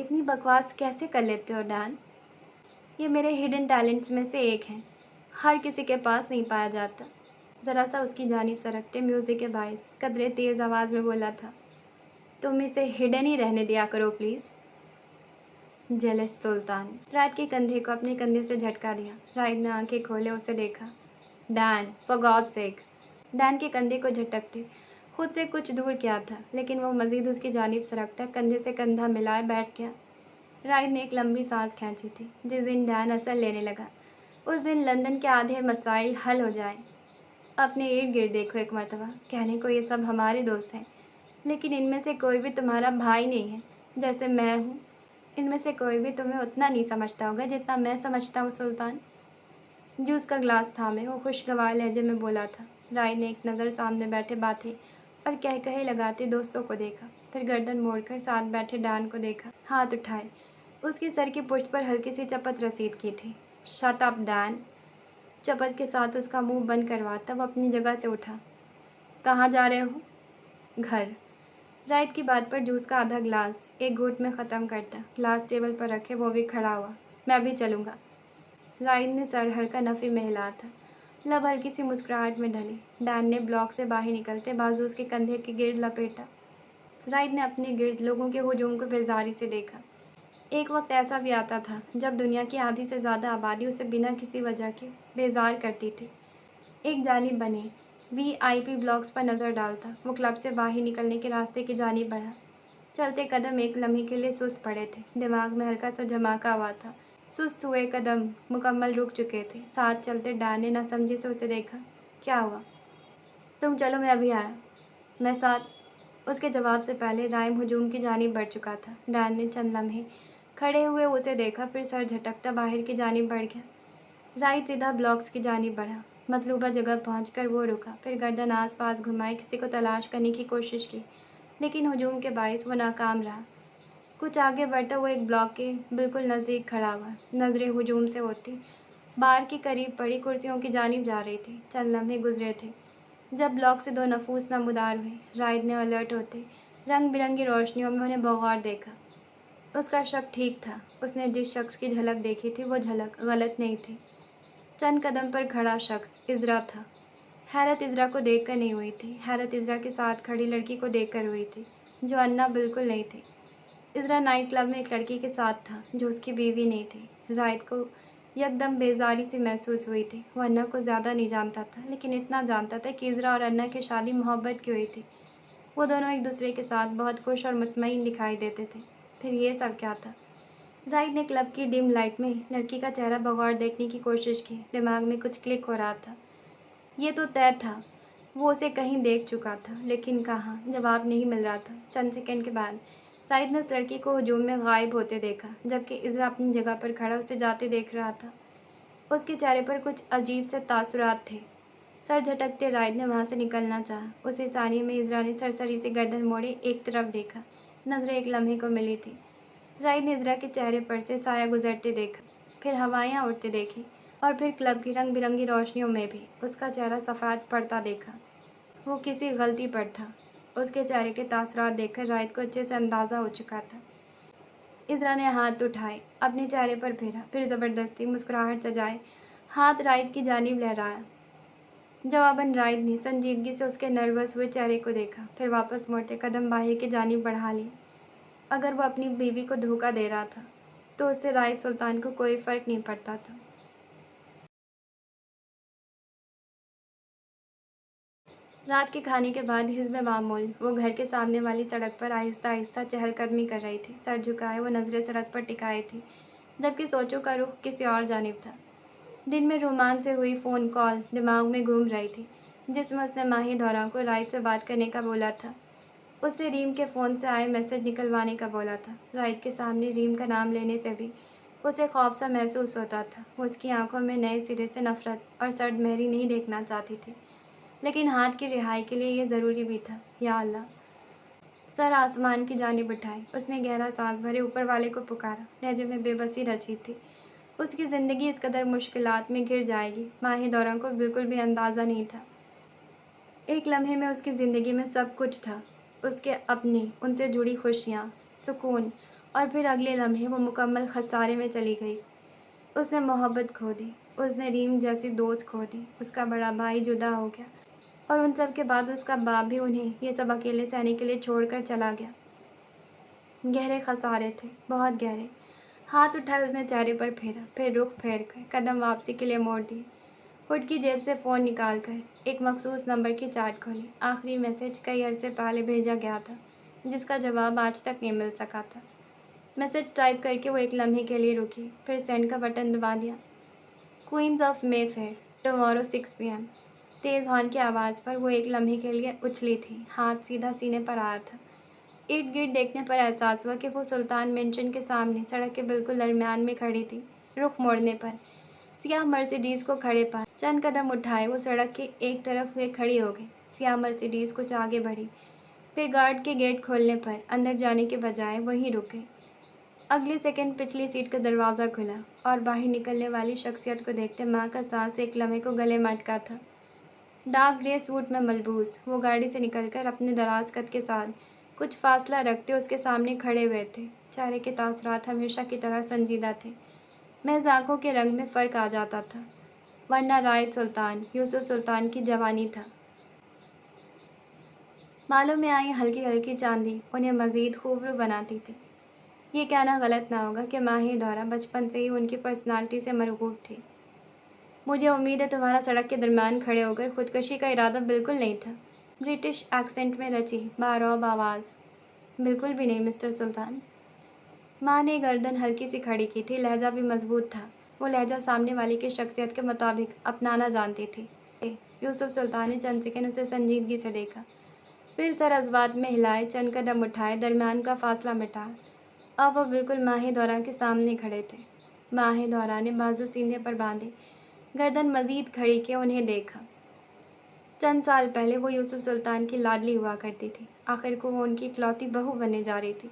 اتنی بکواس کیسے کر لیتے ہو ڈان؟ یہ میرے ہڈن ٹیلنٹس میں سے ایک ہے، ہر کسی کے پاس نہیں پایا جاتا۔ ذرا سا اس کی جانب سرکتے میوزک کے باعث قدرے تیز آواز میں بولا تھا، تم اسے ہڈن ہی رہنے دیا کرو پلیز۔ جیلس سلطان رائد کے کندھے کو اپنے کندھے سے جھٹکا دیا۔ رائد نے آنکھیں کھولے اسے دیکھا۔ Don for God sake. Don کے کندھے کو جھٹکتے خود سے کچھ دور کیا تھا، لیکن وہ مزید اس کی جانب سرکتا کندھے سے کندھا ملائے بیٹھ گیا۔ رائد نے ایک لمبی سانس کھینچی تھی۔ جس دن ڈان اثر لینے لگا اس دن لندن کے آدھے مسائل حل ہو جائیں۔ اپنے ارد گرد دیکھو ایک مرتبہ، کہنے کو یہ سب ہمارے دوست ہیں، لیکن ان میں سے کوئی بھی تمہارا بھائی نہیں ہے جیسے میں ہوں۔ ان میں سے کوئی بھی تمہیں اتنا نہیں سمجھتا ہوگا جتنا میں سمجھتا ہوں سلطان۔ جوس کا گلاس تھامے وہ خوشگوار لہجے میں بولا تھا۔ رائد نے ایک نظر سامنے بیٹھے باتیں اور کہے لگاتے دوستوں کو دیکھا، پھر گردن موڑ کر ساتھ بیٹھے ڈان کو دیکھا، ہاتھ اٹھائے، اس کی سر کی پشت پر ہلکی سی چپت رسید کی تھی۔ Shut up Dawn. چپت کے ساتھ اس کا منہ بند کرواتا وہ اپنی جگہ سے اٹھا۔ کہاں جا رہے ہو؟ گھر۔ رائد کی بات پر جوس کا آدھا گلاس ایک گھونٹ میں ختم کرتا گلاس ٹیبل پر رکھے وہ بھی کھڑا ہوا۔ میں بھی چلوں گا۔ رائد نے سر ہلکا نفی میں ہلا تھا، لب ہلکی سی مسکراہٹ میں ڈھلی۔ ڈان نے بلاک سے باہر نکلتے بازو اس کے کندھے کے گرد لپیٹا۔ رائد نے اپنے گرد لوگوں کے ہجوم کو بیزاری سے دیکھا۔ ایک وقت ایسا بھی آتا تھا جب دنیا کی آدھی سے زیادہ آبادی اسے بنا کسی وجہ کے بیزار کرتی تھی۔ ایک جانب بنے VIP بلاکس پر نظر ڈالتا وہ کلب سے باہر نکلنے کے راستے کی جانب بڑھا۔ چلتے قدم ایک لمحے کے لیے سست پڑے تھے، دماغ میں ہلکا سا جھماکا ہوا تھا۔ سست ہوئے قدم مکمل رک چکے تھے۔ ساتھ چلتے ڈان نے نہ سمجھی سے اسے دیکھا۔ کیا ہوا؟ تم چلو میں ابھی آیا۔ میں ساتھ۔ اس کے جواب سے پہلے رائم ہجوم کی جانب بڑھ چکا تھا۔ ڈان نے چند لمحے کھڑے ہوئے اسے دیکھا، پھر سر جھٹکتا باہر کی جانب بڑھ گیا۔ رائد سیدھا بلاکس کی جانب بڑھا۔ مطلوبہ جگہ پہنچ کر وہ رکا، پھر گردن آس پاس گھمائے کسی کو تلاش کرنے کی کوشش کی، لیکن ہجوم کے باعث وہ ناکام رہا۔ کچھ آگے بڑھتا وہ ایک بلاک کے بالکل نزدیک کھڑا ہوا۔ نظریں ہجوم سے ہوتی بار کے قریب پڑی کرسیوں کی جانب جا رہی تھی۔ چند لمحے گزرے تھے جب بلاک سے دو نفوس نمودار ہوئے۔ رائد نے الرٹ ہوتے رنگ برنگی روشنیوں میں انہیں بغور دیکھا۔ اس کا شک ٹھیک تھا، اس نے جس شخص کی جھلک دیکھی تھی وہ جھلک غلط نہیں تھی۔ چند قدم پر کھڑا شخص عذرا تھا۔ حیرت عذرا کو دیکھ کر نہیں ہوئی تھی، حیرت عذرا کے ساتھ کھڑی لڑکی کو دیکھ کر ہوئی تھی جو انا بالکل نہیں تھی۔ عذرا نائٹ کلب میں ایک لڑکی کے ساتھ تھا جو اس کی بیوی نہیں تھی۔ رائد کو یکدم بیزاری سی محسوس ہوئی تھی۔ وہ انا کو زیادہ نہیں جانتا تھا، لیکن اتنا جانتا تھا کہ عذرا اور انا کی شادی محبت کی ہوئی تھی۔ وہ دونوں ایک دوسرے کے ساتھ بہت خوش اور مطمئن دکھائی دیتے تھے۔ پھر یہ سب کیا تھا؟ رائد نے کلب کی ڈم لائٹ میں لڑکی کا چہرہ بغور دیکھنے کی کوشش کی۔ دماغ میں کچھ کلک ہو رہا تھا۔ یہ تو طے تھا، وہ اسے کہیں دیکھ چکا تھا، لیکن کہاں؟ جواب نہیں مل رہا تھا۔ چند سیکنڈ کے بعد رائد نے اس لڑکی کو ہجوم میں غائب ہوتے دیکھا، جبکہ عذرا اپنی جگہ پر کھڑا اسے جاتے دیکھ رہا تھا۔ اس کے چہرے پر کچھ عجیب سے تاثرات تھے۔ سر جھٹکتے رائد نے وہاں سے نکلنا چاہا۔ اسی ثانیے میں عذرا نے سرسری سے گردن موڑے ایک طرف دیکھا۔ نظریں ایک لمحے کو ملی تھی۔ رائد نے عذرا کے چہرے پر سے سایہ گزرتے دیکھا، پھر ہوائیاں اڑتے دیکھی، اور پھر کلب کی رنگ برنگی روشنیوں میں بھی اس کا چہرہ سفید پڑتا دیکھا۔ وہ کسی غلطی پر تھا۔ اس کے چہرے کے تاثرات دیکھ کر رائد کو اچھے سے اندازہ ہو چکا تھا۔ عذرا نے ہاتھ اٹھائے، اپنے چہرے پر پھیرا، پھر زبردستی مسکراہٹ سجائے ہاتھ رائد کی جانب لہرایا۔ جواباً رائد نے سنجیدگی سے اس کے نروس ہوئے چہرے کو دیکھا، پھر واپس موڑتے قدم باہر کی جانب بڑھا لیے۔ اگر وہ اپنی بیوی کو دھوکہ دے رہا تھا تو اس سے رائد سلطان کو کوئی فرق نہیں پڑتا تھا۔ رات کے کھانے کے بعد حسب معمول وہ گھر کے سامنے والی سڑک پر آہستہ آہستہ چہل قدمی کر رہی تھی۔ سر جھکائے وہ نظریں سڑک پر ٹکائے تھی، جبکہ سوچوں کا رخ کسی اور جانب تھا۔ دن میں رومان سے ہوئی فون کال دماغ میں گھوم رہی تھی، جس میں اس نے ماہی دوران کو رائد سے بات کرنے کا بولا تھا۔ اس سے ریم کے فون سے آئے میسج نکلوانے کا بولا تھا۔ رائد کے سامنے ریم کا نام لینے سے بھی اسے خوف سا محسوس ہوتا تھا۔ وہ اس کی آنکھوں میں نئے سرے سے نفرت اور سرد مہری نہیں دیکھنا چاہتی تھی، لیکن ہاتھ کی رہائی کے لیے یہ ضروری بھی تھا۔ یا اللہ! سر آسمان کی جانب اٹھائے اس نے گہرا سانس بھرے اوپر والے کو پکارا۔ لہجے میں بے بسی رچی تھی۔ اس کی زندگی اس قدر مشکلات میں گر جائے گی ماہی دورہ کو بالکل بھی اندازہ نہیں تھا۔ ایک لمحے میں اس کی زندگی میں سب کچھ تھا، اس کے اپنے، ان سے جڑی خوشیاں، سکون اور پھر اگلے لمحے وہ مکمل خسارے میں چلی گئی۔ اس نے محبت کھو دی، اس نے ریم جیسی دوست کھو دی، اس کا بڑا بھائی جدا ہو گیا، اور ان سب کے بعد اس کا باپ بھی انہیں یہ سب اکیلے سہنے کے لیے چھوڑ کر چلا گیا۔ گہرے خسارے تھے، بہت گہرے۔ ہاتھ اٹھائے اس نے چہرے پر پھیرا، پھر رخ پھیر کر قدم واپسی کے لیے موڑ دیے۔ ہڈ کی جیب سے فون نکال کر ایک مخصوص نمبر کی چاٹ کھولی۔ آخری میسج کئی عرصے پہلے بھیجا گیا تھا، جس کا جواب آج تک نہیں مل سکا تھا۔ میسج ٹائپ کر کے وہ ایک لمحے کے لیے رکی، پھر سینڈ کا بٹن دبا دیا۔ Queens of Mayfair, tomorrow 6 PM۔ تیز ہارن کی آواز پر وہ ایک لمحے کے لیے اچھلی تھی، ہاتھ سیدھا سینے پر آیا تھا۔ ارد گرد دیکھنے پر احساس ہوا کہ وہ سلطان مینشن کے سامنے سڑک کے بالکل درمیان میں کھڑی تھی۔ رخ موڑنے پر سیاہ مرسیڈیز کو کھڑے پا چند قدم اٹھائے وہ سڑک کے ایک طرف ہوئے کھڑی ہو گئی۔ سیاہ مرسیڈیز کچھ آگے بڑھی، پھر گارڈ کے گیٹ کھولنے پر اندر جانے کے بجائے وہیں رک گئی۔ اگلے سیکنڈ پچھلی سیٹ کا دروازہ کھلا اور باہر نکلنے والی شخصیت کو دیکھتے ماں کا سانس ایک لمحے کو گلے میں اٹکا تھا۔ ڈارک گرے سوٹ میں ملبوس وہ گاڑی سے نکل کر اپنے دراز قد کے ساتھ کچھ فاصلہ رکھتے اس کے سامنے کھڑے ہوئے تھے۔ چہرے کے تاثرات ہمیشہ کی طرح سنجیدہ تھے، محض آنکھوں کے رنگ میں فرق آ جاتا تھا، ورنہ رائد سلطان یوسف سلطان کی جوانی تھا۔ بالوں میں آئی ہلکی ہلکی چاندی انہیں مزید خوبرو بناتی تھی۔ یہ کہنا غلط نہ ہوگا کہ ماہی دورہ بچپن سے ہی ان کی پرسنالٹی سے مرغوب تھی۔ مجھے امید ہے تمہارا سڑک کے درمیان کھڑے ہو کر خودکشی کا ارادہ بالکل نہیں تھا۔ برٹش ایکسنٹ میں رچی بارعب آواز۔ بالکل بھی نہیں مسٹر سلطان۔ ماں نے گردن ہلکی سی کھڑی کی تھی، لہجہ بھی مضبوط تھا۔ وہ لہجہ سامنے والی کی شخصیت کے مطابق اپنانا جانتی تھی۔ یوسف سلطان نے چند سیکنڈ اسے سنجیدگی سے دیکھا، پھر سر ازبات میں ہلائے، چند قدم اٹھائے، درمیان کا فاصلہ مٹایا۔ اب وہ بالکل ماہی دورہ کے سامنے کھڑے تھے۔ ماہی دورہ نے بازو سینے پر باندھے، گردن مزید کھڑی کے انہیں دیکھا۔ چند سال پہلے وہ یوسف سلطان کی لاڈلی ہوا کرتی تھی، آخر کو وہ ان کی اکلوتی بہو بننے جا رہی تھی۔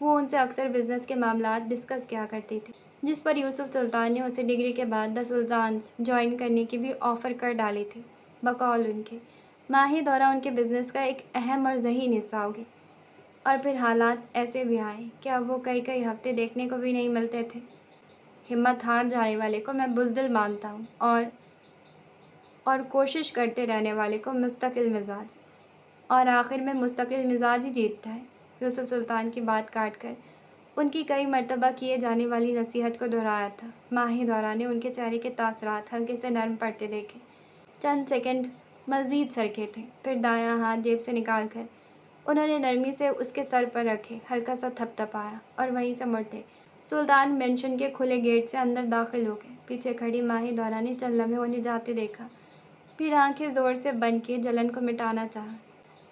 وہ ان سے اکثر بزنس کے معاملات ڈسکس کیا کرتی تھی، جس پر یوسف سلطان نے اسے ڈگری کے بعد دا سلطانز جوائن کرنے کی بھی آفر کر ڈالی تھی۔ بقول ان کے ماہی دورہ ان کے بزنس کا ایک اہم اور ذہین حصہ ہوگی۔ اور پھر حالات ایسے بھی آئے کہ اب وہ کئی کئی ہفتے دیکھنے کو بھی نہیں ملتے تھے۔ ہمت ہار جانے والے کو میں بزدل مانتا ہوں، اور کوشش کرتے رہنے والے کو مستقل مزاج، اور آخر میں مستقل مزاج ہی جیتتا ہے۔ یوسف سلطان کی بات کاٹ کر ان کی کئی مرتبہ کیے جانے والی نصیحت کو دہرایا تھا۔ ماہی دورہ نے ان کے چہرے کے تاثرات ہلکے سے نرم پڑتے دیکھے، چند سیکنڈ مزید سرکے تھے، پھر دایاں ہاتھ جیب سے نکال کر انہوں نے نرمی سے اس کے سر پر رکھے، ہلکا سا تھپ تھپایا اور وہیں سے مڑتے سلطان مینشن کے کھلے گیٹ سے اندر داخل ہو گئے۔ پیچھے کھڑی ماہی دورہ نے چند لمحے انہیں جاتے دیکھا، پھر آنکھیں زور سے بند کیے جلن کو مٹانا چاہا۔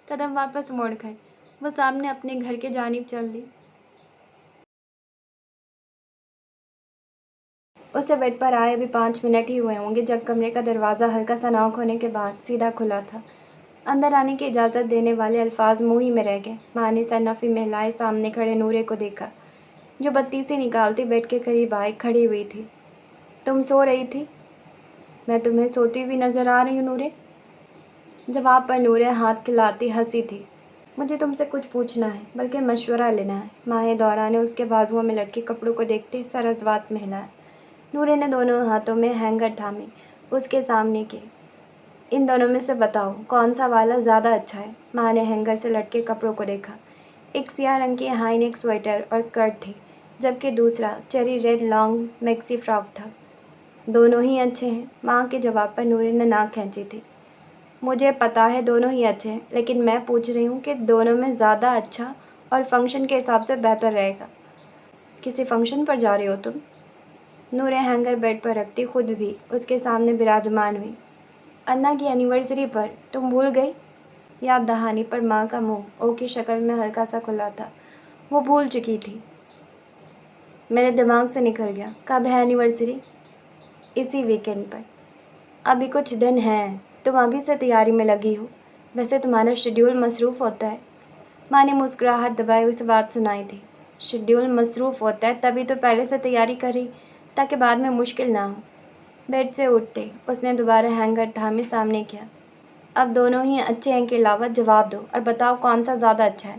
قدم واپس موڑ کر وہ سامنے اپنے گھر کے جانب چل دی۔ اسے بیڈ پر آئے ابھی 5 منٹ ہی ہوئے ہوں گے جب کمرے کا دروازہ ہلکا سا ناک ہونے کے بعد سیدھا کھلا تھا۔ اندر آنے کی اجازت دینے والے الفاظ منہ ہی میں رہ گئے۔ ماں نے سر نفی میں ہلائے سامنے کھڑے نورے کو دیکھا، جو بتی سی نکالتی بیڈ کے قریب آئے کھڑی ہوئی تھی۔ تم سو رہی تھی؟ میں تمہیں سوتی ہوئی نظر آ رہی ہوں نورے؟ جواب پر نورے ہاتھ کھلاتی ہنسی تھی۔ مجھے تم سے کچھ پوچھنا ہے، بلکہ مشورہ لینا ہے۔ ماہی دورہ نے اس کے بازوؤں میں لٹکے کپڑوں کو دیکھتے سر ازبات میں ہلایا۔ نورے نے دونوں ہاتھوں میں ہینگر تھامے اس کے سامنے کے۔ ان دونوں میں سے بتاؤ کون سا والا زیادہ اچھا ہے؟ ماں نے ہینگر سے لٹکے کپڑوں کو دیکھا۔ ایک سیاہ رنگ کی ہائی نیک سویٹر اور اسکرٹ تھی، جبکہ دوسرا cherry red long maxi frock تھا۔ دونوں ہی اچھے ہیں۔ ماں کے جواب پر نورے نے ناک کھینچی تھی۔ مجھے پتہ ہے دونوں ہی اچھے ہیں، لیکن میں پوچھ رہی ہوں کہ دونوں میں زیادہ اچھا اور فنکشن کے حساب سے بہتر رہے گا۔ کسی فنکشن پر جا رہی ہو تم؟ نورے ہینگر بیڈ پر رکھتی خود بھی اس کے سامنے براجمان ہوئی۔ انا کی اینیورسری پر؟ تم بھول گئی؟ یاد دہانی پر ماں کا منہ او کی شکل میں ہلکا سا کھلا تھا۔ وہ بھول چکی تھی۔ میرے دماغ سے نکل گیا۔ کب ہے اینیورسری؟ اسی ویکینڈ پر۔ ابھی کچھ دن ہیں، تم ابھی سے تیاری میں لگی ہو۔ ویسے تمہارا شیڈیول مصروف ہوتا ہے۔ ماں نے مسکراہٹ دبائے ہوئی بات سنائی تھی۔ شیڈیول مصروف ہوتا ہے تبھی تو پہلے سے تیاری کر رہی، تاکہ بعد میں مشکل نہ ہو۔ بیڈ سے اٹھتے اس نے دوبارہ ہینگر تھامے سامنے کیا۔ اب دونوں ہی اچھے ہیں کے علاوہ جواب دو اور بتاؤ کون سا زیادہ اچھا ہے؟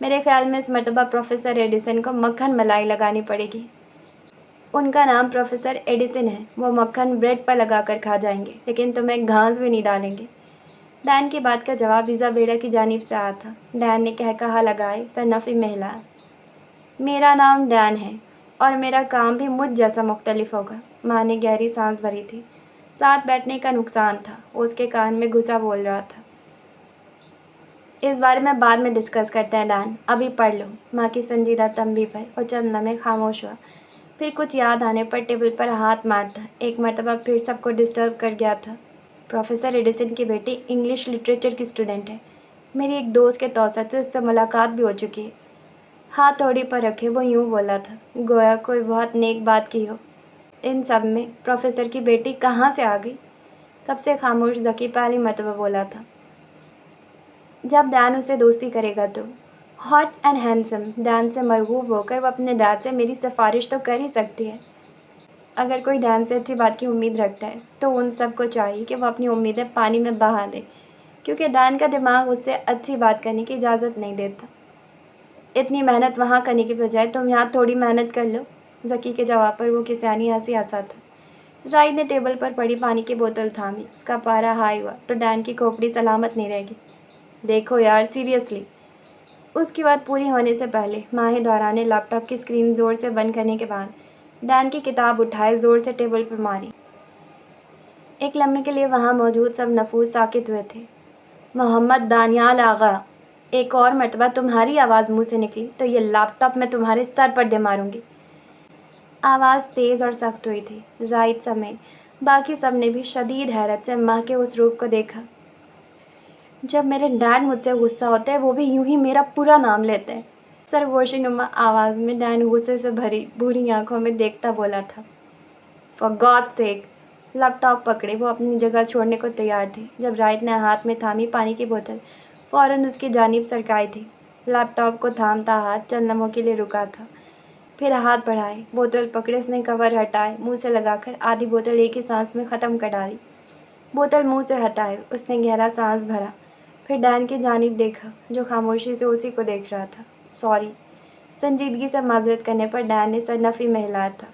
میرے خیال میں اس مرتبہ پروفیسر ایڈیسن کو مکھن ملائی لگانی پڑے گی۔ ان کا نام پروفیسر ایڈیسن ہے، وہ مکھن بریڈ پر لگا کر کھا جائیں گے، لیکن تمہیں گھاس بھی نہیں ڈالیں گے۔ ڈین کی بات کا جواب ایزابیلا کی جانب سے آیا تھا۔ ڈین نے کہا لگائے سر نفی میں ہلایا۔ میرا نام ڈین ہے اور میرا کام بھی مجھ جیسا مختلف ہوگا۔ ماں نے گہری سانس بھری تھی۔ ساتھ بیٹھنے کا نقصان تھا، وہ اس کے کان میں گھسا بول رہا تھا۔ اس بارے میں بعد میں ڈسکس کرتے ہیں ڈین، ابھی پڑھ لو۔ ماں کی سنجیدہ تنبیہ پر وہ چند لمحے خاموش ہوا، پھر کچھ یاد آنے پر ٹیبل پر ہاتھ مارتا ایک مرتبہ پھر سب کو ڈسٹرب کر گیا تھا۔ پروفیسر ایڈیسن کی بیٹی انگلش لٹریچر کی اسٹوڈنٹ ہے، میری ایک دوست کے توسط سے اس سے ملاقات بھی ہو چکی ہے۔ ہاتھ تھوڑی پر رکھے وہ یوں بولا تھا گویا کوئی بہت نیک بات کی ہو۔ ان سب میں پروفیسر کی بیٹی کہاں سے آ گئی؟ کب سے خاموش ذکی پہلی مرتبہ بولا تھا۔ جب ڈین اسے دوستی کرے گا تو ہاٹ اینڈ ہینڈسم ڈین سے مرغوب ہو کر وہ اپنے ڈیڈ سے میری سفارش تو کر ہی سکتی ہے۔ اگر کوئی ڈین سے اچھی بات کی امید رکھتا ہے تو ان سب کو چاہیے کہ وہ اپنی امیدیں پانی میں بہا دے، کیونکہ ڈین کا دماغ اس سے اچھی بات کرنے کی اجازت نہیں دیتا۔ اتنی محنت وہاں کرنے کی بجائے تم یہاں تھوڑی محنت کر لو۔ ذکی کے جواب پر وہ کسانی ہنسی ہنسا تھا۔ رائی نے ٹیبل پر پڑی پانی کی بوتل تھامی، اس کا پارا ہائی ہوا تو ڈین کی کھوپڑی سلامت نہیں رہے گی۔ دیکھو یار سیریسلی۔ اس کی بات پوری ہونے سے پہلے ماہی دوران نے لیپ ٹاپ کی اسکرین زور سے بند کرنے کے بعد ڈین کی کتاب اٹھائے زور سے ٹیبل پر ماری۔ ایک لمحے کے لیے وہاں موجود سب نفوس ساکت ہوئے تھے۔ محمد دانیال آغا، ایک اور مرتبہ تمہاری آواز منہ سے نکلی تو یہ لیپ ٹاپ میں تمہارے سر پر دے ماروں گی۔ آواز تیز اور سخت ہوئی تھی۔ رائٹ سمیت باقی سب نے بھی شدید حیرت سے ماں کے اس روپ کو دیکھا۔ جب میرے ڈیڈ مجھ سے غصہ ہوتے ہیں وہ بھی یوں ہی میرا پورا نام لیتے ہیں۔ سرگوشی نما آواز میں ڈین غصے سے بھری بھوری آنکھوں میں دیکھتا بولا تھا۔ For God sake! Laptop پکڑے وہ اپنی جگہ چھوڑنے کو تیار تھی جب رائٹ نے ہاتھ میں تھامی پانی کی بوتل فوراً اس کی جانب سرکائی تھی۔ لیپ ٹاپ کو تھامتا ہاتھ چند لمحوں کے لیے رکا تھا، پھر ہاتھ بڑھائے، بوتل پکڑے، اس نے کور ہٹائے، منہ سے لگا کر آدھی بوتل ایک ہی سانس میں ختم کر ڈالی۔ بوتل منہ سے ہٹائے اس نے گہرا سانس بھرا، پھر ڈین کی جانب دیکھا جو خاموشی سے اسی کو دیکھ رہا تھا۔ سوری۔ سنجیدگی سے معذرت کرنے پر ڈین نے سر نفی میں ہلایا تھا۔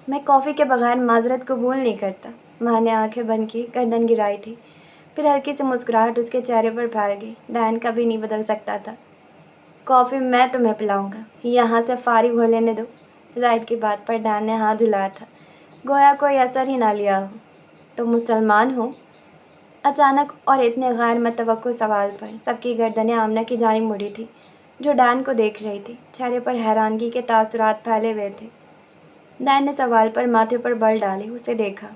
میں کافی کے بغیر معذرت قبول نہیں کرتا۔ ماں نے آنکھیں بند کی، گردن گرائی تھی، پھر ہلکی سی مسکراہٹ اس کے چہرے پر پھیل گئی۔ ڈین کبھی نہیں بدل سکتا تھا۔ کافی میں تمہیں پلاؤں گا، یہاں سے فارغ ہو لینے دو۔ رائٹ کی بات پر ڈین نے ہاتھ ہلایا تھا گویا کوئی اثر ہی نہ لیا ہو۔ تم مسلمان ہو؟ اچانک اور اتنے غیر متوقع سوال پر سب کی گردنیں آمنہ کی جانب مڑی تھی جو ڈین کو دیکھ رہی تھی۔ چہرے پر حیرانگی کے تاثرات پھیلے ہوئے تھے۔ ڈین نے سوال پر ماتھے پر بل ڈالے اسے دیکھا۔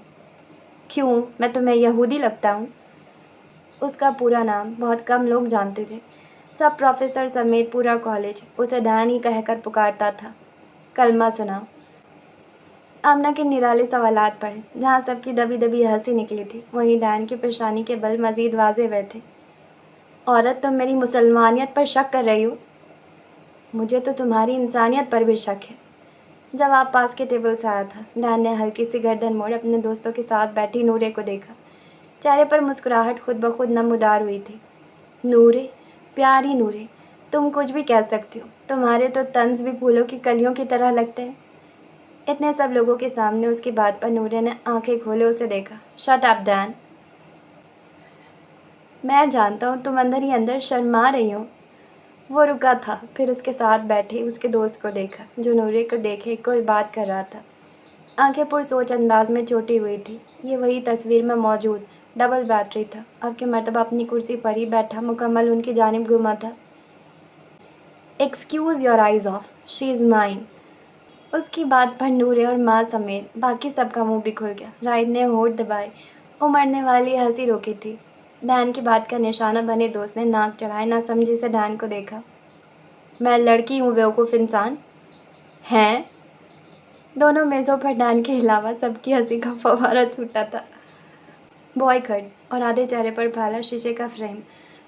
کیوں، میں تمہیں یہودی لگتا ہوں؟ اس کا پورا نام بہت کم لوگ جانتے تھے۔ سب پروفیسر سمیت پورا کالج اسے ڈین ہی کہہ کر پکارتا تھا۔ کلمہ سناؤ۔ آمنہ کے نرالے سوالات پر جہاں سب کی دبی دبی ہنسی نکلی تھی وہیں ڈین کی پیشانی کے بل مزید واضح ہوئے تھے۔ عورت تم میری مسلمانیت پر شک کر رہی ہو؟ مجھے تو تمہاری انسانیت پر بھی شک ہے۔ جواب پاس کے ٹیبل سے آیا تھا۔ ڈین نے ہلکی سی گردن موڑ اپنے دوستوں کے ساتھ بیٹھی نورے کو دیکھا۔ چہرے پر مسکراہٹ خود بخود نمودار ہوئی تھی۔ نورے، پیاری نورے، تم کچھ بھی کہہ سکتی ہو، تمہارے تو طنز بھی پھولوں کی کلیوں کی طرح لگتے ہیں۔ اتنے سب لوگوں کے سامنے اس کی بات پر نورے نے آنکھیں کھولے اسے دیکھا۔ شٹ اپ ڈین! میں جانتا ہوں تم اندر ہی اندر شرما رہی ہو۔ وہ رکا تھا، پھر اس کے ساتھ بیٹھے اس کے دوست کو دیکھا جو نورے کو دیکھے کوئی بات کر رہا تھا۔ آنکھیں پرسوچ انداز میں چوٹی ہوئی تھی۔ یہ وہی تصویر میں موجود ڈبل بیٹری تھا، اب کی مرتبہ اپنی کرسی پر ہی بیٹھا مکمل ان کی جانب گھوما تھا۔ Excuse your eyes off, she is mine. اس کی بات پر نورے اور ماں سمیت باقی سب کا منہ بھی کھل گیا۔ رائد نے ہونٹ دبائے امڑنے والی ہنسی روکی تھی۔ ڈین کی بات کا نشانہ بنے دوست نے ناک چڑھائے نہ سمجھی سے ڈین کو دیکھا۔ میں لڑکی ہوں بیوقوف انسان؟ ہیں؟ دونوں میزوں پر ڈین کے علاوہ سب کی ہنسی کا فوارہ چھوٹا تھا۔ بوائے کٹ اور آدھے چہرے پر پھیلا شیشے کا فریم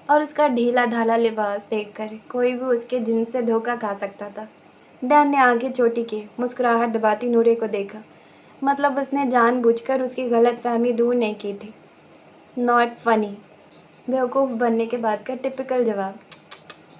اور اس کا ڈھیلا ڈھالا لباس دیکھ کر کوئی بھی اس کے جنس سے دھوکہ کھا سکتا تھا۔ ڈین نے آنکھیں چھوٹی کی، مسکراہٹ دباتی نورے کو دیکھا۔ مطلب اس نے جان بوجھ کر اس کی غلط فہمی دور نہیں کی تھی۔ ناٹ فنی۔ بیوقوف بننے کے بعد کا ٹپکل جواب۔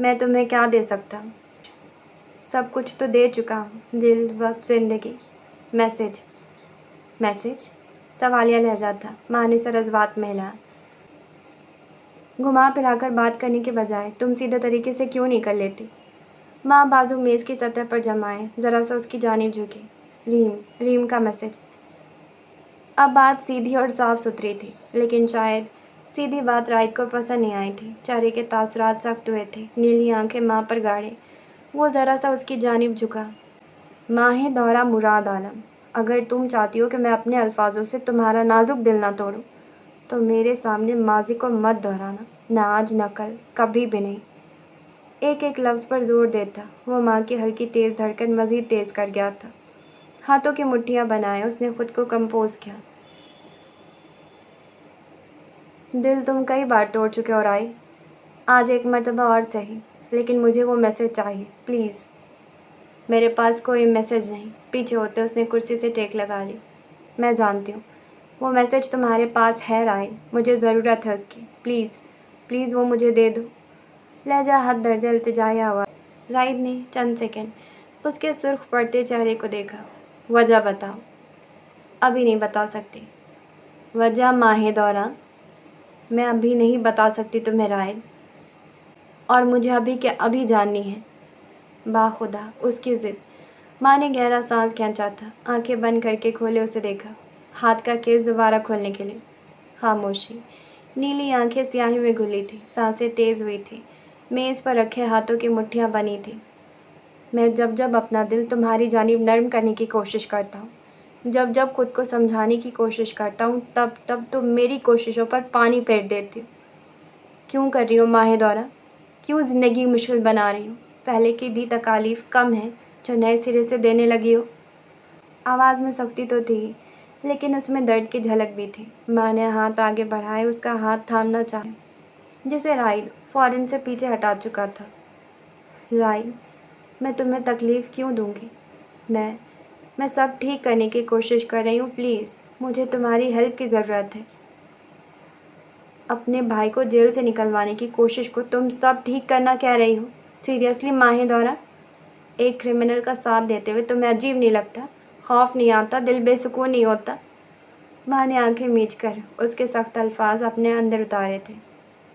میں تمہیں کیا دے سکتا ہوں؟ سب کچھ تو دے چکا ہوں، دل، وقت، زندگی۔ میسج؟ سوالیہ لہجہ تھا۔ ماں نے سر جذبات میں ہلایا۔ گھما پھرا کر بات کرنے کے بجائے تم سیدھے طریقے سے کیوں نہیں کر لیتی؟ ماں بازو میز کی سطح پر جمائے ذرا سا اس کی جانب جھکی۔ ریم کا میسج۔ اب بات سیدھی اور صاف ستھری تھی، لیکن شاید سیدھی بات رائد کو پسند نہیں آئی تھی۔ چہرے کے تاثرات سخت ہوئے تھے، نیلی آنکھیں ماں پر گاڑے۔ وہ ذرا سا اس کی جانب جھکا۔ ماہ دورہ مراد عالم، اگر تم چاہتی ہو کہ میں اپنے الفاظوں سے تمہارا نازک دل نہ توڑوں تو میرے سامنے ماضی کو مت دہرانا، نہ آج نہ کل، کبھی بھی نہیں۔ ایک ایک لفظ پر زور دیتا وہ ماں کی ہلکی تیز دھڑکن مزید تیز کر گیا تھا۔ ہاتھوں کی مٹھیاں بنائے اس نے خود کو کمپوز کیا۔ دل تم کئی بار توڑ چکے ہو رائی، آج ایک مرتبہ اور صحیح، لیکن مجھے وہ میسج چاہیے، پلیز۔ میرے پاس کوئی میسج نہیں۔ پیچھے ہوتے اس نے کرسی سے ٹیک لگا لی۔ میں جانتی ہوں وہ میسج تمہارے پاس ہے رائی، مجھے ضرورت ہے اس کی، پلیز وہ مجھے دے دو۔ لہجہ حد درجہ التجائی آواز۔ رائد نے چند سیکنڈ اس کے سرخ پڑتے چہرے کو دیکھا۔ وجہ بتاؤ۔ ابھی نہیں بتا سکتی۔ وجہ ماہ دورہ؟ میں ابھی نہیں بتا سکتی تمہیں رائد، اور مجھے ابھی کے ابھی جاننی ہے۔ باخدا اس کی ضد۔ ماں نے گہرا سانس کھینچا تھا، آنکھیں بند کر کے کھولے اسے دیکھا، ہاتھ کا کیس دوبارہ کھولنے کے لیے۔ خاموشی۔ نیلی آنکھیں سیاہی میں گھلی تھی، سانسیں تیز ہوئی تھی، میز پر رکھے ہاتھوں کی مٹھیاں بنی تھی۔ میں جب اپنا دل تمہاری جانب نرم کرنے کی کوشش کرتا ہوں، جب خود کو سمجھانے کی کوشش کرتا ہوں، تب تم میری کوششوں پر پانی پھیر دیتی ہو۔ کیوں کر رہی ہو ماہ دورہ؟ کیوں زندگی مشکل بنا رہی ہو؟ پہلے کی دی تکالیف کم ہے جو نئے سرے سے دینے لگی ہو؟ آواز میں سختی تو تھی، لیکن اس میں درد کی جھلک بھی تھی۔ ماں نے ہاتھ آگے بڑھائے، اس کا ہاتھ تھامنا چاہا جسے رائد فوراً سے پیچھے ہٹا چکا تھا۔ رائد، میں تمہیں تکلیف کیوں دوں گی؟ میں سب ٹھیک کرنے کی کوشش کر رہی ہوں، پلیز مجھے تمہاری ہیلپ کی ضرورت ہے۔ اپنے بھائی کو جیل سے نکلوانے کی کوشش کو تم سب ٹھیک کرنا کہہ رہی ہو؟ سیریسلی ماہ دورہ؟ ایک کرمنل کا ساتھ دیتے ہوئے تمہیں عجیب نہیں لگتا؟ خوف نہیں آتا؟ دل بے سکون نہیں ہوتا؟ ماں نے آنکھیں میچ کر اس کے سخت الفاظ اپنے اندر اتارے تھے۔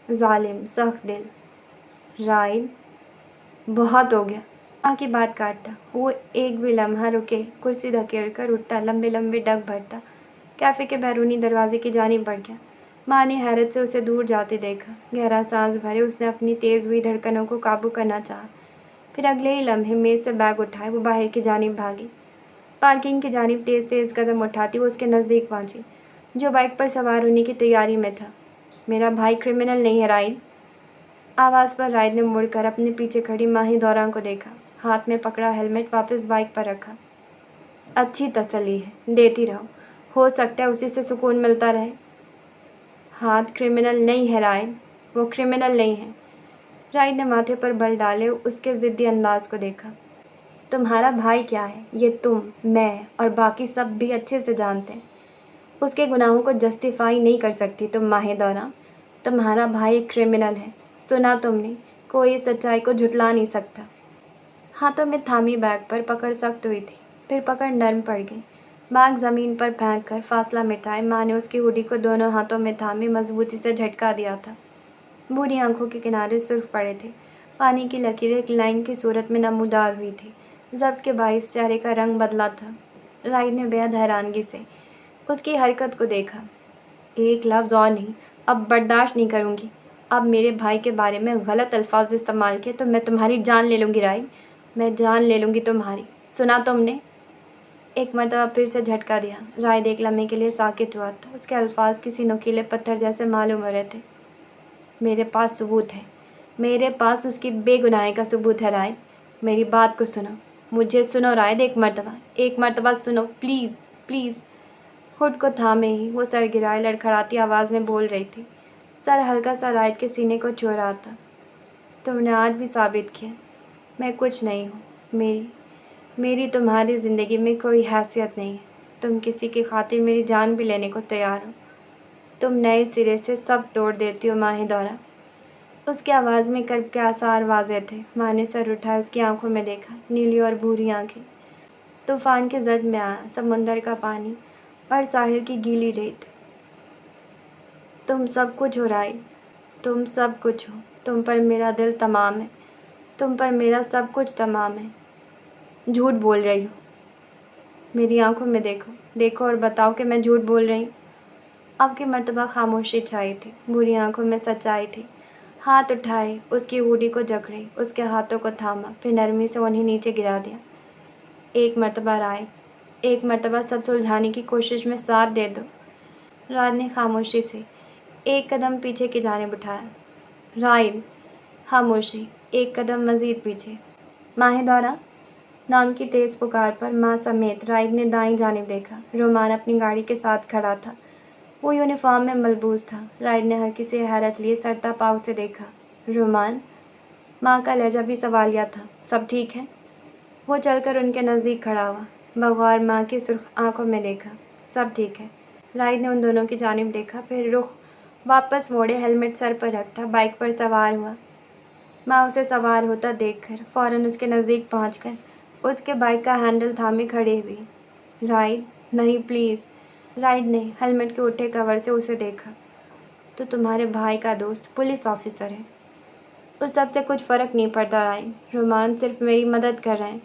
ظالم، سخت دل۔ رائد، بہت ہو گیا۔ ماں کی بات کاٹتا وہ ایک بھی لمحہ رکے، کرسی دھکیل کر اٹھتا، لمبے ڈگ بھرتا، کیفے کے بیرونی دروازے کی جانب بڑھ گیا۔ ماں نے حیرت سے اسے دور جاتے دیکھا۔ گہرا سانس بھرے اس نے اپنی تیز ہوئی دھڑکنوں کو قابو کرنا چاہا، پھر اگلے ہی لمحے میز سے بیگ اٹھائے وہ باہر کی جانب بھاگی۔ پارکنگ کی جانب تیز قدم اٹھاتی وہ اس کے نزدیک پہنچی، جو بائک پر سوار ہونے کی تیاری میں تھا۔ میرا بھائی کرمنل نہیں ہے رائد۔ آواز پر رائد نے مڑ کر اپنے پیچھے کھڑی ماہ دورہ کو دیکھا، ہاتھ میں پکڑا ہیلمٹ واپس بائک پر رکھا۔ اچھی تسلی ہے، دیتی رہو، ہو سکتا ہے اسی سے سکون ملتا رہے۔ ہاتھ کرمنل نہیں ہے رائد، وہ کرمنل نہیں ہے۔ رائد نے ماتھے پر بل ڈالے اس کے ضدی انداز کو دیکھا۔ تمہارا بھائی کیا ہے یہ تم، میں اور باقی سب بھی اچھے سے جانتے ہیں۔ اس کے گناہوں کو جسٹیفائی نہیں کر سکتی تم ماہ دورہ۔ تمہارا بھائی ایک کرمنل ہے، سنا تم نے، کوئی سچائی کو جھٹلا نہیں سکتا۔ ہاتھوں میں تھامی بیگ پر پکڑ سخت ہوئی تھی، پھر پکڑ نرم پڑ گئی۔ بیگ زمین پر پھینک کر فاصلہ مٹائے ماں نے اس کی ہوڈی کو دونوں ہاتھوں میں تھامے مضبوطی سے جھٹکا دیا تھا۔ بھوری آنکھوں کے کنارے سرخ پڑے تھے، پانی کی لکیریں ایک لائن کی صورت میں نمودار ہوئی تھی، ضبط کے باعث چہرے کا رنگ بدلا تھا۔ رائد نے بے حد حیرانگی سے اس کی حرکت کو دیکھا۔ ایک لفظ اور نہیں، اب برداشت نہیں کروں گی۔ اب میرے بھائی کے بارے میں غلط الفاظ استعمال کیے تو میں تمہاری جان لے لوں گی رائد، میں جان لے لوں گی تمہاری، سنا تم نے؟ ایک مرتبہ پھر سے جھٹکا دیا۔ رائد ایک لمحے کے لیے ساکت ہوا تھا، اس کے الفاظ کسی نوکیلے پتھر جیسے معلوم ہو رہے تھے۔ میرے پاس ثبوت ہے، میرے پاس اس کی بے گناہی کا ثبوت ہے رائد، میری بات کو سنو، مجھے سنو رائد، ایک مرتبہ سنو، پلیز۔ خود کو تھامے ہی وہ سر گرائے لڑکھڑاتی آواز میں بول رہی تھی، سر ہلکا سا رائد کے سینے کو چھو رہا تھا۔ تم نے آج بھی ثابت کیا میں کچھ نہیں ہوں، میری تمہاری زندگی میں کوئی حیثیت نہیں ہے، تم کسی کی خاطر میری جان بھی لینے کو تیار ہو، تم نئے سرے سے سب توڑ دیتی ہو ماہ دورہ۔ اس کی آواز میں کرب کے آثار واضح تھے۔ ماں نے سر اٹھایا، اس کی آنکھوں میں دیکھا، نیلی اور بھوری آنکھیں۔ طوفان کی زد میں آیا، سمندر کا پانی اور ساحل کی گیلی ریت۔ تم سب کچھ ہو رائے، تم سب کچھ ہو، تم پر میرا دل تمام ہے، تم پر میرا سب کچھ تمام ہے۔ جھوٹ بول رہی ہو، میری آنکھوں میں دیکھو، دیکھو اور بتاؤ کہ میں جھوٹ بول رہی ہوں۔ اب کی مرتبہ خاموشی چھائی تھی، بری آنکھوں میں سچائی تھی۔ ہاتھ اٹھائے، اس کی ہوڈی کو جکڑے، اس کے ہاتھوں کو تھاما، پھر نرمی سے انہیں نیچے گرا دیا۔ ایک مرتبہ رائے، ایک مرتبہ سب سلجھانے کی کوشش میں ساتھ دے دو۔ رات نے خاموشی سے ایک قدم پیچھے کی جانب اٹھایا۔ رائل، خاموشی، ایک قدم مزید پیچھے۔ ماہدورہ نام کی تیز پکار پر ماں سمیت رائد نے دائیں جانب دیکھا۔ رومان اپنی گاڑی کے ساتھ کھڑا تھا، وہ یونیفارم میں ملبوس تھا۔ رائد نے ہلکی سی حیرت لیے سرتا پاؤں سے دیکھا۔ رومان، ماں کا لہجہ بھی سوالیہ تھا۔ سب ٹھیک ہے؟ وہ چل کر ان کے نزدیک کھڑا ہوا، بغور ماں کی سرخ آنکھوں میں دیکھا۔ سب ٹھیک ہے۔ رائد نے ان دونوں کی جانب دیکھا، پھر رخ واپس موڑے، ہیلمٹ سر پر رکھا، بائک پر سوار ہوا۔ ماں اسے سوار ہوتا دیکھ کر فوراً اس کے نزدیک پہنچ کر اس کے بائک کا ہینڈل تھامے کھڑی ہوئی۔ رائد، نہیں پلیز۔ رائد نے ہیلمٹ کے اٹھے کور سے اسے دیکھا۔ تو تمہارے بھائی کا دوست پولیس آفیسر ہے۔ اس سب سے کچھ فرق نہیں پڑتا رائد، رومان صرف میری مدد کر رہے ہیں۔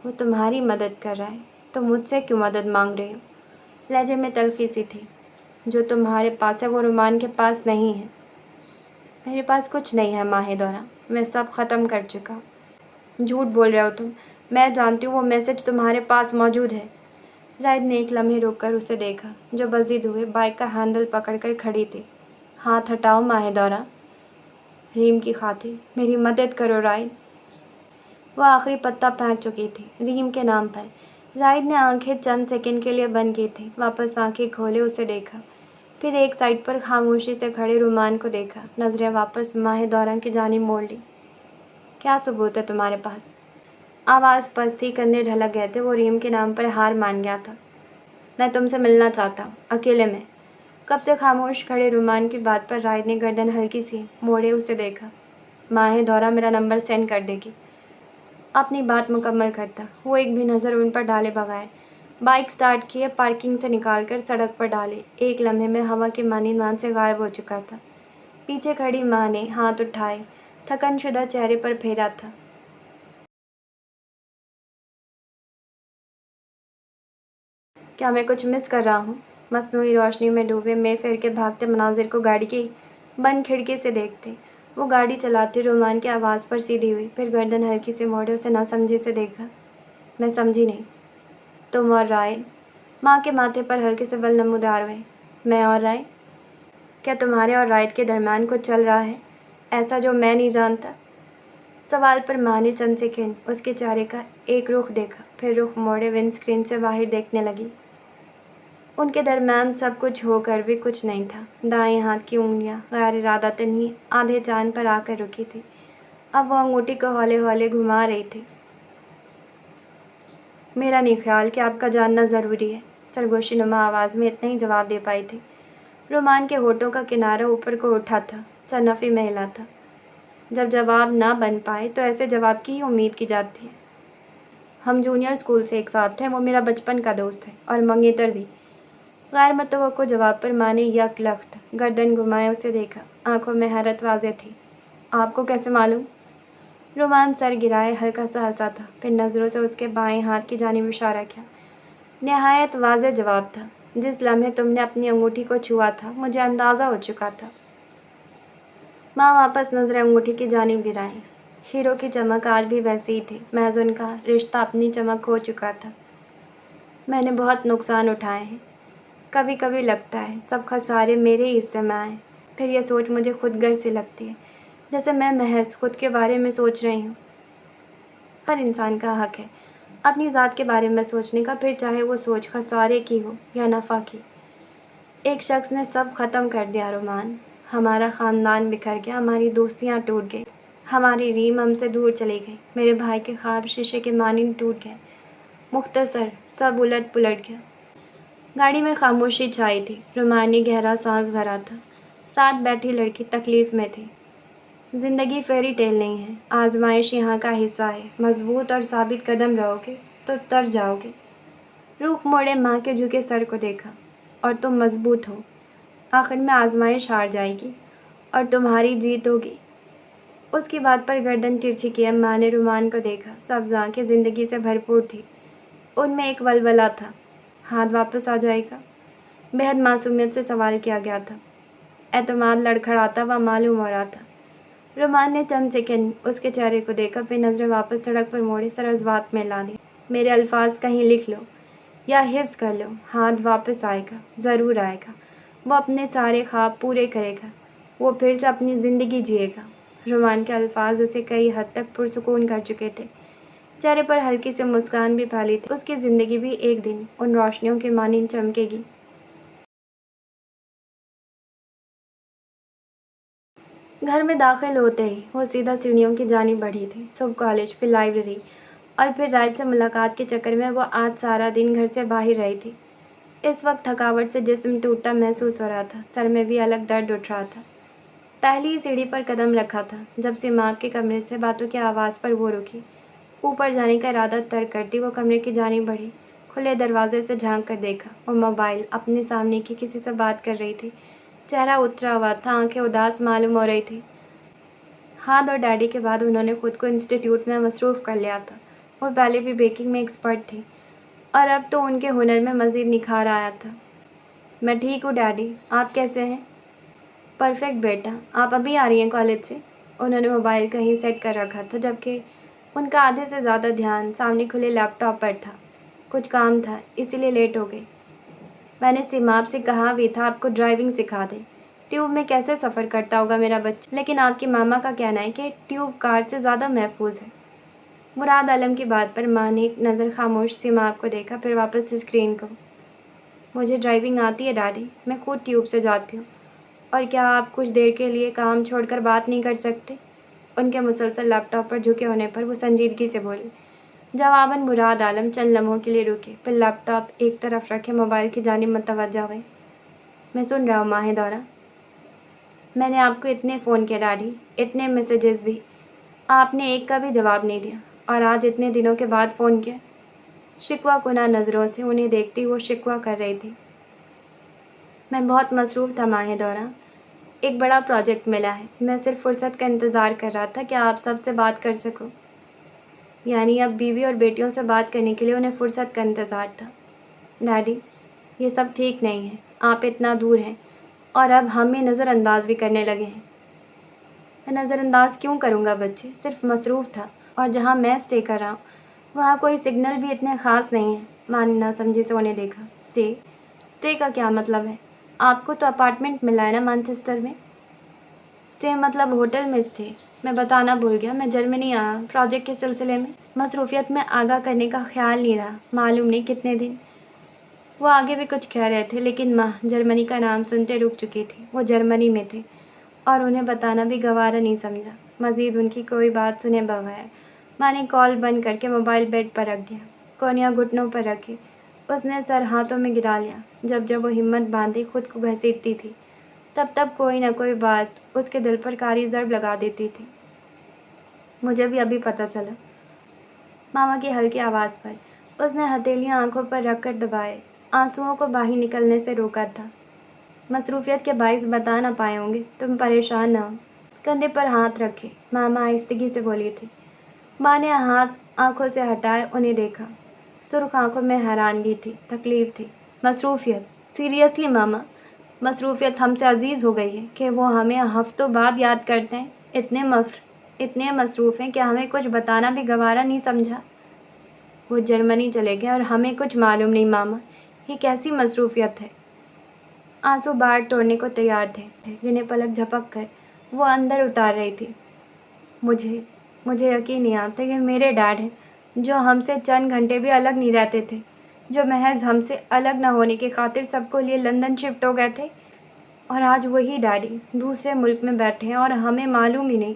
وہ تمہاری مدد کر رہا ہے تو مجھ سے کیوں مدد مانگ رہی ہو؟ لہجے میں تلخی سی تھی۔ جو تمہارے پاس ہے وہ رومان کے پاس نہیں ہے۔ میرے پاس کچھ نہیں ہے ماہدورہ، میں سب ختم کر چکا۔ جھوٹ بول رہے ہو تم، میں جانتی ہوں وہ میسج تمہارے پاس موجود ہے۔ رائد نے ایک لمحے رک کر اسے دیکھا، جو بزید ہوئے بائک کا ہینڈل پکڑ کر کھڑی تھی۔ ہاتھ ہٹاؤ ماہدورہ، ریم کی خاطر میری مدد کرو رائد۔ وہ آخری پتا پھینک چکی تھی، ریم کے نام پر۔ رائد نے آنکھیں چند سیکنڈ کے لیے بند کی تھی، واپس آنکھیں کھولے اسے دیکھا، پھر ایک سائڈ پر خاموشی سے کھڑے رومان کو دیکھا، نظریں واپس ماہدورہ کی جانب موڑ لی۔ کیا ثبوت ہے تمہارے پاس؟ آواز پست تھی، کندھے ڈھلک گئے تھے، وہ ریم کے نام پر ہار مان گیا تھا۔ میں تم سے ملنا چاہتا ہوں، اکیلے میں۔ کب سے خاموش کھڑے رومان کی بات پر رائد نے گردن ہلکی سی موڑے اسے دیکھا۔ ماہدورہ میرا نمبر سینڈ کر دے گی۔ اپنی بات مکمل کرتا وہ ایک بھی نظر ان پر ڈالے بغیر بائک سٹارٹ کیے، پارکنگ سے نکال کر سڑک پر ڈالے، ایک لمحے میں ہوا کے مانند وہاں سے غائب ہو چکا تھا۔ پیچھے کھڑی ماں نے ہاتھ اٹھائے، تھکن شدہ چہرے پر پھیرا تھا۔ کیا میں کچھ مس کر رہا ہوں؟ مصنوعی روشنی میں ڈوبے مے فیئر کے بھاگتے مناظر کو گاڑی کی بند کھڑکی سے دیکھتے وہ گاڑی چلاتے رومان کی آواز پر سیدھی ہوئی، پھر گردن ہلکی سے موڑے اسے نہ سمجھی سے دیکھا۔ میں سمجھی نہیں۔ تم اور رائد؟ ماں کے ماتھے پر ہلکے سے بل نمودار ہوئے۔ میں اور رائد؟ کیا تمہارے اور رائد کے درمیان کچھ چل رہا ہے ایسا جو میں نہیں جانتا؟ سوال پر ماں نے چند سیکنڈ اس کے چہرے کا ایک رخ دیکھا، پھر رخ موڑے ونڈ اسکرین سے باہر دیکھنے لگی۔ ان کے درمیان سب کچھ ہو کر بھی کچھ نہیں تھا۔ دائیں ہاتھ کی انگلیاں غیر ارادتاً ہی آدھے چاند پر آ کر رکی تھی، اب وہ انگوٹھی کو ہولے ہولے گھما رہی تھی۔ میرا نہیں خیال کہ آپ کا جاننا ضروری ہے، سرگوشی نما آواز میں اتنا ہی جواب دے پائی تھی۔ رومان کے ہونٹوں کا کنارہ اوپر کو اٹھا تھا، سر نفی میں ہلا تھا۔ جب جواب نہ بن پائے تو ایسے جواب کی ہی امید کی جاتی ہے۔ ہم جونیئر اسکول سے ایک ساتھ تھے، وہ میرا بچپن کا دوست ہے اور منگیتر بھی۔ غیر متوقع جواب پر ماں نے یک لخت گردن گھمائے اسے دیکھا، آنکھوں میں حیرت واضح تھی۔ آپ کو کیسے معلوم؟ رومان سر گرائے ہلکا سا ہنسا تھا، پھر نظروں سے اس کے بائیں ہاتھ کی جانب اشارہ کیا۔ نہایت واضح جواب تھا۔ جس لمحے تم نے اپنی انگوٹھی کو چھوا تھا مجھے اندازہ ہو چکا تھا۔ ماں واپس نظریں انگوٹھی کی جانب گرائیں۔ ہیرو کی چمک آج بھی ویسی ہی تھی، محض ان کا رشتہ اپنی چمک کھو چکا تھا۔ میں نے بہت نقصان اٹھائے ہیں، کبھی کبھی لگتا ہے سب خسارے میرے ہی حصے میں آئے، پھر یہ سوچ مجھے خود غرض سی لگتی ہے، جیسے میں محض خود کے بارے میں سوچ رہی ہوں۔ ہر انسان کا حق ہے اپنی ذات کے بارے میں سوچنے کا، پھر چاہے وہ سوچ خسارے کی ہو یا نفع کی۔ ایک شخص نے سب ختم کر دیا رومان، ہمارا خاندان بکھر گیا، ہماری دوستیاں ٹوٹ گئی، ہماری ریم ہم سے دور چلی گئی، میرے بھائی کے خواب شیشے کے مانند ٹوٹ گئے، مختصر سب الٹ پلٹ گیا۔ گاڑی میں خاموشی چھائی تھی، رومان نے گہرا سانس بھرا تھا، ساتھ بیٹھی لڑکی تکلیف میں تھی۔ زندگی فیری ٹیل نہیں ہے، آزمائش یہاں کا حصہ ہے، مضبوط اور ثابت قدم رہو گے تو تر جاؤ گے۔ رخ موڑے ماں کے جھکے سر کو دیکھا، اور تم مضبوط ہو، آخر میں آزمائش ہار جائے گی اور تمہاری جیت ہوگی۔ اس کی بات پر گردن ترچھی کیے ماں نے رومان کو دیکھا، سبز آنکھیں زندگی سے بھرپور تھی، ان میں ایک ولولہ تھا۔ ہاتھ واپس آ جائے گا؟ بہت معصومیت سے سوال کیا گیا تھا۔ اعتماد لڑکھڑاتا ہوا معلوم ہو رہا تھا۔ رومان نے چند سیکنڈ اس کے چہرے کو دیکھا، پھر نظریں واپس سڑک پر موڑی، سرس بات میں لا دی۔ میرے الفاظ کہیں لکھ لو یا حفظ کر لو، ہاتھ واپس آئے گا، ضرور آئے گا۔ وہ اپنے سارے خواب پورے کرے گا، وہ پھر سے اپنی زندگی جیے گا۔ رومان کے الفاظ اسے کئی حد تک پرسکون کر چکے تھے، چہرے پر ہلکی سی مسکان بھی پھیلی تھی۔ اس کی زندگی بھی ایک دن ان روشنیوں کے مانند چمکے گی۔ گھر میں داخل ہوتے ہی وہ سیدھا سیڑھیوں کی جانب بڑھی تھی۔ صبح کالج، پھر لائبریری، اور پھر رائت سے ملاقات کے چکر میں وہ آج سارا دن گھر سے باہر رہی تھی۔ اس وقت تھکاوٹ سے جسم ٹوٹتا محسوس ہو رہا تھا، سر میں بھی الگ درد اٹھ رہا تھا۔ پہلی ہی سیڑھی پر قدم رکھا تھا جب سیماب کے کمرے سے باتوں کی آواز پر وہ رکی۔ اوپر جانے کا ارادہ ترک کرتی وہ کمرے کی جانب بڑھی، کھلے دروازے سے جھانک کر دیکھا۔ وہ موبائل اپنے سامنے کی کسی سے بات کر رہی تھی، چہرہ اترا ہوا تھا، آنکھیں اداس معلوم ہو رہی تھی۔ ہاتھ اور ڈیڈی کے بعد انہوں نے خود کو انسٹیٹیوٹ میں مصروف کر لیا تھا۔ وہ پہلے بھی بیکنگ میں ایکسپرٹ تھی اور اب تو ان کے ہنر میں مزید نکھار آیا تھا۔ میں ٹھیک ہوں ڈیڈی، آپ کیسے ہیں؟ پرفیکٹ بیٹا، آپ ابھی آ رہی ہیں کالج سے؟ انہوں نے موبائل کہیں سیٹ کر رکھا تھا، جبکہ ان کا آدھے سے زیادہ دھیان سامنے کھلے لیپ ٹاپ پر تھا۔ کچھ کام تھا، اسی لیے لیٹ ہو گئی۔ میں نے سیماب سے کہا بھی تھا آپ کو ڈرائیونگ سکھا دے، ٹیوب میں کیسے سفر کرتا ہوگا میرا بچہ، لیکن آپ کی ماما کا کہنا ہے کہ ٹیوب کار سے زیادہ محفوظ ہے۔ مراد عالم کی بات پر ماں نے ایک نظر خاموش سیماب کو دیکھا، پھر واپس اسکرین کو۔ مجھے ڈرائیونگ آتی ہے ڈیڈی، میں خود ٹیوب سے جاتی ہوں۔ اور کیا آپ کچھ دیر کے لیے کام چھوڑ کر بات نہیں کر سکتے؟ ان کے مسلسل لیپ ٹاپ پر جھکے ہونے پر وہ سنجیدگی سے بولی۔ جواباً مراد عالم چند لمحوں کے لیے رکے، پھر لیپ ٹاپ ایک طرف رکھے موبائل کی جانب متوجہ ہوئے۔ میں سن رہا ہوں ماہ دورہ، میں نے آپ کو اتنے فون کیے ڈیڈی، اتنے میسیجز بھی، آپ نے ایک کا بھی جواب نہیں دیا، اور آج اتنے دنوں کے بعد فون کیا۔ شکوہ کناں نظروں سے انہیں دیکھتی وہ شکوہ کر رہی تھی۔ میں بہت مصروف تھا ماہ دورہ، ایک بڑا پروجیکٹ ملا ہے، میں صرف فرصت کا انتظار کر رہا تھا کہ آپ سب سے بات کر سکوں۔ یعنی اب بیوی اور بیٹیوں سے بات کرنے کے لیے انہیں فرصت کا انتظار تھا۔ ڈیڈی، یہ سب ٹھیک نہیں ہے، آپ اتنا دور ہیں اور اب ہمیں نظر انداز بھی کرنے لگے ہیں۔ میں نظر انداز کیوں کروں گا بچے، صرف مصروف تھا، اور جہاں میں اسٹے کر رہا ہوں وہاں کوئی سگنل بھی اتنے خاص نہیں ہے۔ ماں نے ناسمجھی سے انہیں دیکھا۔ اسٹے کا کیا مطلب ہے؟ آپ کو تو اپارٹمنٹ ملا ہے نا مانچسٹر میں؟ اسٹے مطلب ہوٹل میں اسٹے؟ میں بتانا بھول گیا، میں جرمنی آیا پروجیکٹ کے سلسلے میں، مصروفیت میں آگاہ کرنے کا خیال نہیں رہا، معلوم نہیں کتنے دن۔ وہ آگے بھی کچھ کہہ رہے تھے، لیکن ماں جرمنی کا نام سنتے رک چکی تھی۔ وہ جرمنی میں تھے اور انہیں بتانا بھی گوارا نہیں سمجھا۔ مزید ان کی کوئی بات سنے بغیر ماں نے کال بند کر کے موبائل بیڈ پر رکھ دیا، کونیاں گھٹنوں پر رکھے اس نے سر ہاتھوں میں گرا لیا۔ جب وہ ہمت باندھے خود کو گھسیٹتی تھی، تب کوئی نہ کوئی بات اس کے دل پر کاری ضرب لگا دیتی تھی۔ مجھے بھی ابھی پتہ چلا، ماما کی ہلکی آواز پر اس نے ہتھیلیاں آنکھوں پر رکھ کر دبائے، آنسوؤں کو باہر نکلنے سے روکا تھا۔ مصروفیت کے باعث بتا نہ پائے ہوں گے، تم پریشان نہ ہو۔ کندھے پر ہاتھ رکھے ماما آہستگی سے بولی تھی۔ ماں نے ہاتھ آنکھوں سے ہٹائے انہیں دیکھا، سرخ آنکھوں میں حیرانگی تھی، تکلیف تھی۔ مصروفیت؟ سیریسلی ماما، مصروفیت ہم سے عزیز ہو گئی ہے کہ وہ ہمیں ہفتوں بعد یاد کرتے ہیں، اتنے مصروف ہیں کہ ہمیں کچھ بتانا بھی گوارا نہیں سمجھا۔ وہ جرمنی چلے گئے اور ہمیں کچھ معلوم نہیں ماما، یہ کیسی مصروفیت ہے؟ آنسو باہر توڑنے کو تیار تھے، جنہیں پلک جھپک کر وہ اندر اتار رہی تھی۔ مجھے یقین نہیں آتا کہ میرے ڈیڈ ہیں، جو ہم سے چند گھنٹے بھی الگ نہیں رہتے تھے، جو محض ہم سے الگ نہ ہونے کی خاطر سب کو لیے لندن شفٹ ہو گئے تھے، اور آج وہی ڈیڈی دوسرے ملک میں بیٹھے ہیں اور ہمیں معلوم ہی نہیں۔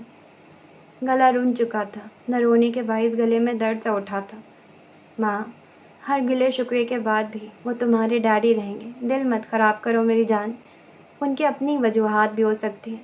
گلا رون چکا تھا، نہ رونے کے باعث گلے میں درد سا اٹھا تھا۔ ماں، ہر گلے شکوے کے بعد بھی وہ تمہارے ڈیڈی رہیں گے، دل مت خراب کرو میری جان، ان کی اپنی وجوہات بھی ہو سکتی ہیں۔